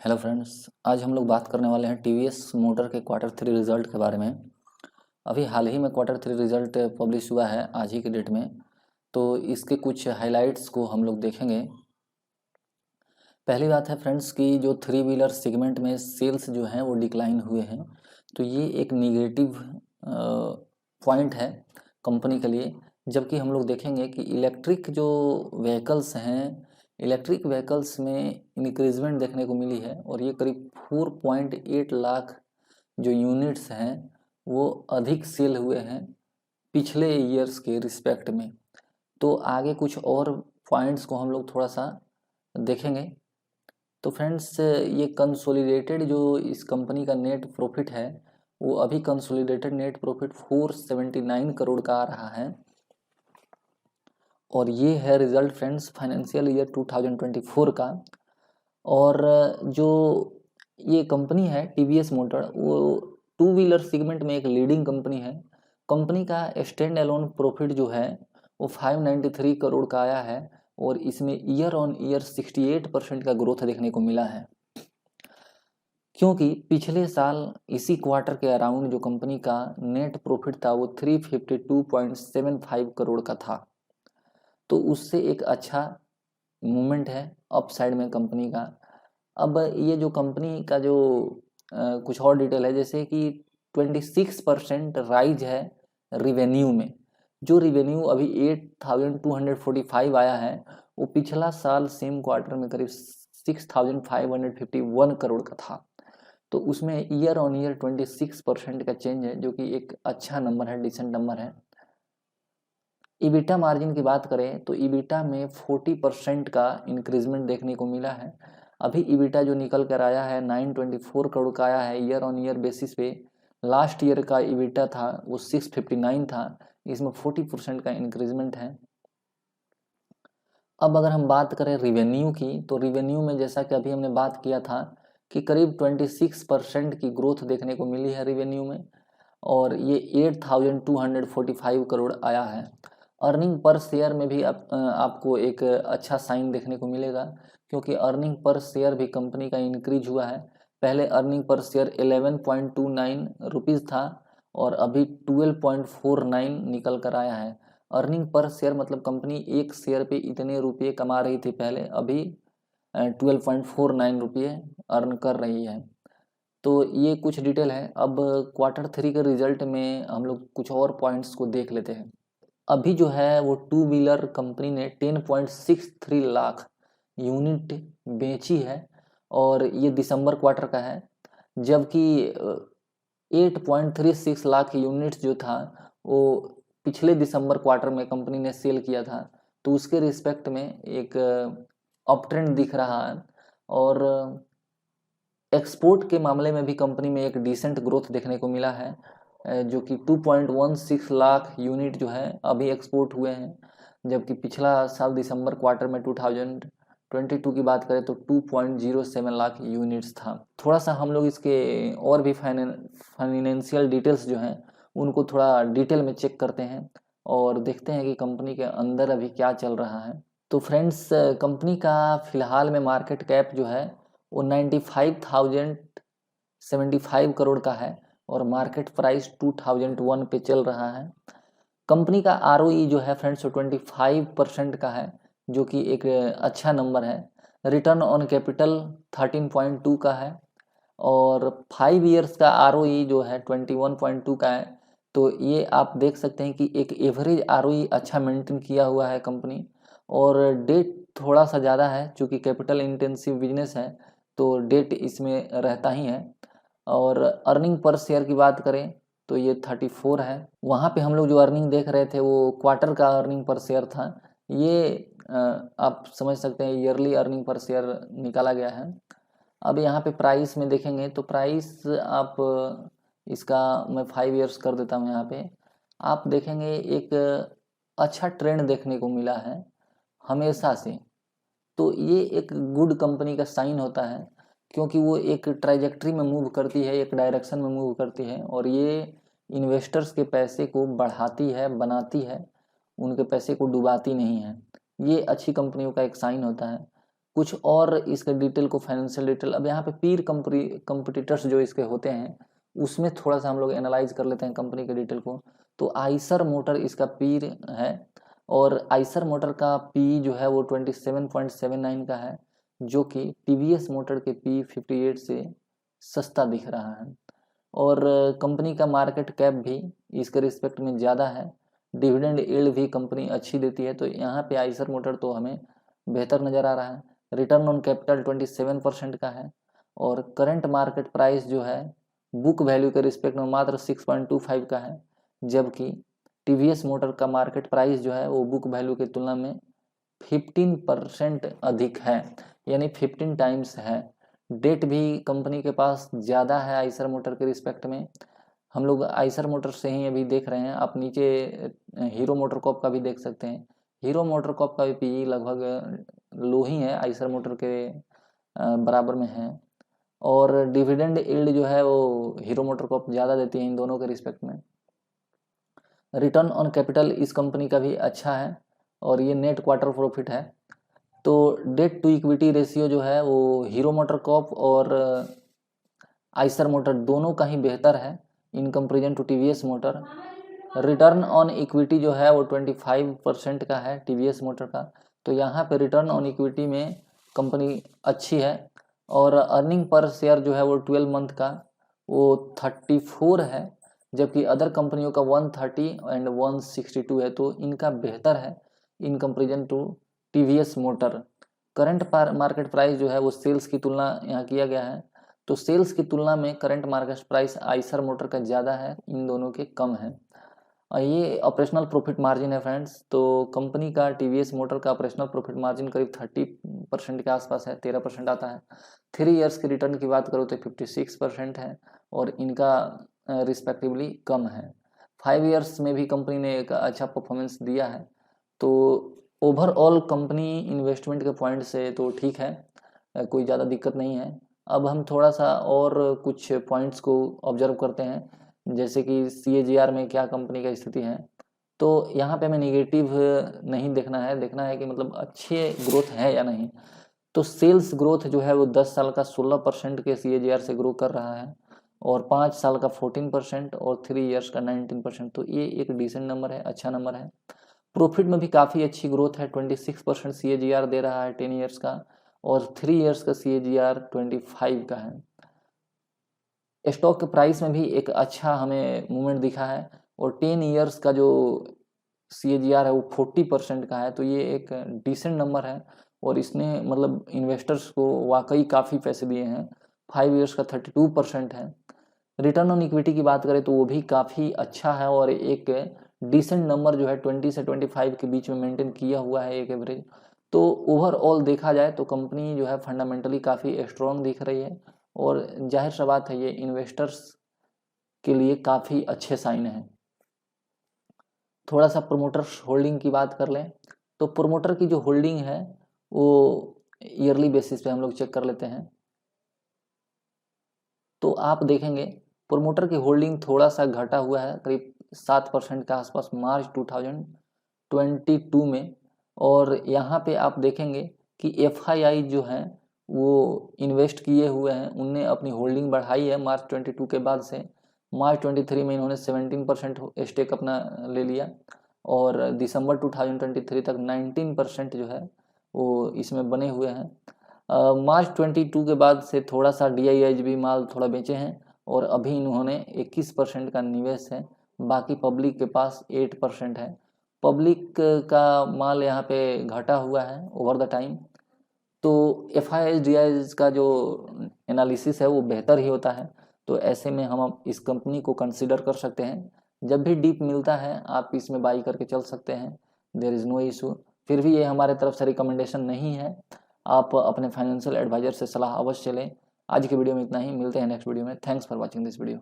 Hello friends, आज हम लोग बात करने वाले हैं टीवीएस मोटर के क्वार्टर थ्री रिजल्ट के बारे में। अभी हाल ही में क्वार्टर थ्री रिजल्ट पब्लिश हुआ है आज ही के डेट में, तो इसके कुछ हाइलाइट्स को हम लोग देखेंगे। पहली बात है फ्रेंड्स कि जो थ्री व्हीलर सेगमेंट में सेल्स जो हैं वो डिक्लाइन हुए हैं, तो ये एक निगेटिव पॉइंट है कंपनी के लिए। जबकि हम लोग देखेंगे कि इलेक्ट्रिक जो व्हीकल्स हैं, इलेक्ट्रिक व्हीकल्स में इंक्रीजमेंट देखने को मिली है और ये करीब 4.8 लाख जो यूनिट्स हैं वो अधिक सेल हुए हैं पिछले ईयर्स के रिस्पेक्ट में। तो आगे कुछ और पॉइंट्स को हम लोग थोड़ा सा देखेंगे। तो फ्रेंड्स, ये कंसोलिडेटेड जो इस कंपनी का नेट प्रॉफिट है वो अभी कंसोलिडेटेड नेट प्रॉफिट 479 करोड़ का आ रहा है और ये है रिजल्ट फ्रेंड्स फाइनेंशियल ईयर 2024 का। और जो ये कंपनी है टीवीएस मोटर, वो टू व्हीलर सेगमेंट में एक लीडिंग कंपनी है। कंपनी का स्टैंड अलोन प्रॉफिट जो है वो 593 करोड़ का आया है और इसमें ईयर ऑन ईयर 68% का ग्रोथ देखने को मिला है, क्योंकि पिछले साल इसी क्वार्टर के अराउंड जो कंपनी का नेट प्रॉफिट था वो 352.75 करोड़ का था। तो उससे एक अच्छा मूवमेंट है अपसाइड में कंपनी का। अब ये जो कंपनी का जो कुछ और डिटेल है, जैसे कि 26% राइज है रिवेन्यू में। जो रिवेन्यू अभी 8,245 आया है वो पिछला साल सेम क्वार्टर में करीब 6,551 करोड़ का था। तो उसमें ईयर ऑन ईयर 26% का चेंज है, जो कि एक अच्छा नंबर है, डिसेंट नंबर है। ईबिटा मार्जिन की बात करें तो ईबिटा में 40% का इंक्रीजमेंट देखने को मिला है। अभी ईबिटा जो निकल कर आया है 924 करोड़ का आया है ईयर ऑन ईयर बेसिस पे। लास्ट ईयर का ईबिटा था वो 659 था, इसमें 40% का इंक्रीजमेंट है। अब अगर हम बात करें रिवेन्यू की, तो रिवेन्यू में जैसा कि अभी हमने बात किया था कि करीब 26% की ग्रोथ देखने को मिली है रिवेन्यू में और ये 8,245 करोड़ आया है। अर्निंग पर शेयर में भी आपको एक अच्छा साइन देखने को मिलेगा, क्योंकि अर्निंग पर शेयर भी कंपनी का इंक्रीज हुआ है। पहले अर्निंग पर शेयर 11.29 रुपीज़ था और अभी 12.49 निकल कर आया है। अर्निंग पर शेयर मतलब कंपनी एक शेयर पे इतने रुपये कमा रही थी पहले, अभी 12.49 रुपये अर्न कर रही है। तो ये कुछ डिटेल है। अब क्वार्टर थ्री के रिजल्ट में हम लोग कुछ और पॉइंट्स को देख लेते हैं। अभी जो है वो टू व्हीलर कंपनी ने 10.63 लाख यूनिट बेची है और ये दिसंबर क्वार्टर का है। जबकि 8.36 लाख यूनिट्स जो था वो पिछले दिसंबर क्वार्टर में कंपनी ने सेल किया था। तो उसके रिस्पेक्ट में एक अप ट्रेंड दिख रहा है और एक्सपोर्ट के मामले में भी कंपनी में एक डिसेंट ग्रोथ देखने को मिला है, जो कि 2.16 लाख यूनिट जो है अभी एक्सपोर्ट हुए हैं। जबकि पिछला साल दिसंबर क्वार्टर में 2022 की बात करें तो 2.07 लाख यूनिट्स था। थोड़ा सा हम लोग इसके और भी फाइनेंशियल डिटेल्स जो हैं उनको थोड़ा डिटेल में चेक करते हैं और देखते हैं कि कंपनी के अंदर अभी क्या चल रहा है। तो फ्रेंड्स, कंपनी का फिलहाल में मार्केट कैप जो है वो 95,075 करोड़ का है और मार्केट प्राइस 2001 पे चल रहा है। कंपनी का आरओई जो है फ्रेंड्स वो 25% का है, जो कि एक अच्छा नंबर है। रिटर्न ऑन कैपिटल 13.2 का है और 5 ईयर्स का आरओई जो है 21.2 का है। तो ये आप देख सकते हैं कि एक एवरेज आरओई अच्छा मेंटेन किया हुआ है कंपनी। और डेट थोड़ा सा ज़्यादा है, चूँकि कैपिटल इंटेंसिव बिजनेस है तो डेट इसमें रहता ही है। और अर्निंग पर शेयर की बात करें तो ये 34 है। वहाँ पे हम लोग जो अर्निंग देख रहे थे वो क्वार्टर का अर्निंग पर शेयर था। ये आप समझ सकते हैं ईयरली अर्निंग पर शेयर निकाला गया है। अब यहाँ पे प्राइस में देखेंगे तो प्राइस आप इसका मैं 5 ईयर्स कर देता हूँ। यहाँ पे आप देखेंगे एक अच्छा ट्रेंड देखने को मिला है हमेशा से। तो ये एक गुड कंपनी का साइन होता है, क्योंकि वो एक ट्राइजेक्टरी में मूव करती है, एक डायरेक्शन में मूव करती है और ये इन्वेस्टर्स के पैसे को बढ़ाती है, बनाती है, उनके पैसे को डुबाती नहीं है। ये अच्छी कंपनियों का एक साइन होता है। कुछ और इसके डिटेल को, फाइनेंशियल डिटेल, अब यहाँ पे पीर कंपटीटर्स जो इसके होते हैं उसमें थोड़ा सा हम लोग एनालाइज कर लेते हैं कंपनी के डिटेल को। तो आइसर मोटर इसका पीर है और आइसर मोटर का पी जो है वो 27.79 का है, जो कि टीवीएस मोटर के पी 58 से सस्ता दिख रहा है। और कंपनी का मार्केट कैप भी इसके रिस्पेक्ट में ज़्यादा है। डिविडेंड यील्ड भी कंपनी अच्छी देती है, तो यहाँ पे आइसर मोटर तो हमें बेहतर नज़र आ रहा है। रिटर्न ऑन कैपिटल 27% का है और करंट मार्केट प्राइस जो है बुक वैल्यू के रिस्पेक्ट में मात्र 6.25 का है, जबकि टीवीएस मोटर का मार्केट प्राइस जो है वो बुक वैल्यू की तुलना में 15% अधिक है, यानी 15 टाइम्स है। डेट भी कंपनी के पास ज़्यादा है आइसर मोटर के रिस्पेक्ट में। हम लोग आइसर मोटर से ही अभी देख रहे हैं, आप नीचे हीरो मोटरकॉप का भी देख सकते हैं। हीरो मोटरकॉप का भी पीई लगभग लो ही है, आइसर मोटर के बराबर में है। और डिविडेंड यील्ड जो है वो हीरो मोटरकॉप ज़्यादा देती है इन दोनों के रिस्पेक्ट में। रिटर्न ऑन कैपिटल इस कंपनी का भी अच्छा है और ये नेट क्वार्टर प्रॉफिट है। तो डेट टू इक्विटी रेशियो जो है वो हीरो मोटरकॉप और आइसर मोटर दोनों का ही बेहतर है in comparison to TVS Motor. Return on equity जो है वो 25% का है टीवीएस मोटर का, तो यहाँ पे रिटर्न ऑन इक्विटी में कंपनी अच्छी है। और अर्निंग पर शेयर जो है वो 12 मंथ का वो 34 है, जबकि अदर कंपनियों का 130 एंड 162 है, तो इनका बेहतर है in comparison to TVS Motor. Current market price जो है वो सेल्स की तुलना यहाँ किया गया है, तो सेल्स की तुलना में current market price Eicher motor का ज़्यादा है, इन दोनों के कम है। ये ऑपरेशनल प्रॉफिट मार्जिन है फ्रेंड्स। तो कंपनी का टीवीएस मोटर का ऑपरेशनल प्रॉफिट मार्जिन करीब 30% के आसपास है, 13% आता है। 3 इयर्स के रिटर्न की बात करो तो 56% है और इनका रिस्पेक्टिवली कम है। 5 इयर्स में भी कंपनी ने एक अच्छा परफॉर्मेंस दिया है। तो ओवरऑल कंपनी इन्वेस्टमेंट के पॉइंट से तो ठीक है, कोई ज़्यादा दिक्कत नहीं है। अब हम थोड़ा सा और कुछ पॉइंट्स को ऑब्जर्व करते हैं, जैसे कि CAGR में क्या कंपनी का स्थिति है। तो यहाँ पे हमें निगेटिव नहीं देखना है, देखना है कि मतलब अच्छे ग्रोथ है या नहीं। तो सेल्स ग्रोथ जो है वो 10 साल का 16% के CAGR से ग्रो कर रहा है और 5 साल का 14% और 3 इयर्स का 19%, तो ये एक डिसेंट नंबर है, अच्छा नंबर है। प्रॉफिट में भी काफ़ी अच्छी ग्रोथ है, 26% CAGR दे रहा है 10 इयर्स का और 3 इयर्स का CAGR 25 का है। स्टॉक के प्राइस में भी एक अच्छा हमें मूवमेंट दिखा है और 10 इयर्स का जो CAGR है वो 40% का है, तो ये एक डिसेंट नंबर है और इसने मतलब इन्वेस्टर्स को वाकई काफ़ी पैसे दिए हैं। 5 इयर्स का 32% है। रिटर्न ऑन इक्विटी की बात करें तो वो भी काफ़ी अच्छा है और एक डिसेंट नंबर जो है 20 से 25 के बीच में मेंटेन किया हुआ है एक एवरेज। तो ओवरऑल देखा जाए तो कंपनी जो है फंडामेंटली काफ़ी स्ट्रॉन्ग दिख रही है और जाहिर सा बात है ये इन्वेस्टर्स के लिए काफ़ी अच्छे साइन हैं। थोड़ा सा प्रोमोटर्स होल्डिंग की बात कर लें तो प्रोमोटर की जो होल्डिंग है वो ईयरली बेसिस पे हम लोग चेक कर लेते हैं। तो आप देखेंगे प्रोमोटर की होल्डिंग थोड़ा सा घटा हुआ है, करीब 7% के आसपास मार्च 2022 में। और यहाँ पे आप देखेंगे कि FII जो हैं वो इन्वेस्ट किए हुए हैं, उनने अपनी होल्डिंग बढ़ाई है मार्च 22 के बाद से। मार्च 23 में इन्होंने 17% स्टेक अपना ले लिया और दिसंबर 2023 तक 19% जो है वो इसमें बने हुए हैं। मार्च 22 के बाद से थोड़ा सा DIIB माल थोड़ा बेचे हैं और अभी इन्होंने 21% का निवेश है, बाकी पब्लिक के पास 8% है। पब्लिक का माल यहाँ पे घटा हुआ है ओवर द टाइम। तो FII DIIs का जो एनालिसिस है वो बेहतर ही होता है, तो ऐसे में हम इस कंपनी को कंसिडर कर सकते हैं। जब भी डीप मिलता है आप इसमें बाई करके चल सकते हैं, देयर इज़ नो इशू। फिर भी ये हमारे तरफ से रिकमेंडेशन नहीं है, आप अपने फाइनेंशियल एडवाइजर से सलाह अवश्य लें। आज की वीडियो में इतना ही, मिलते हैं नेक्स्ट वीडियो में। Thanks for watching this video.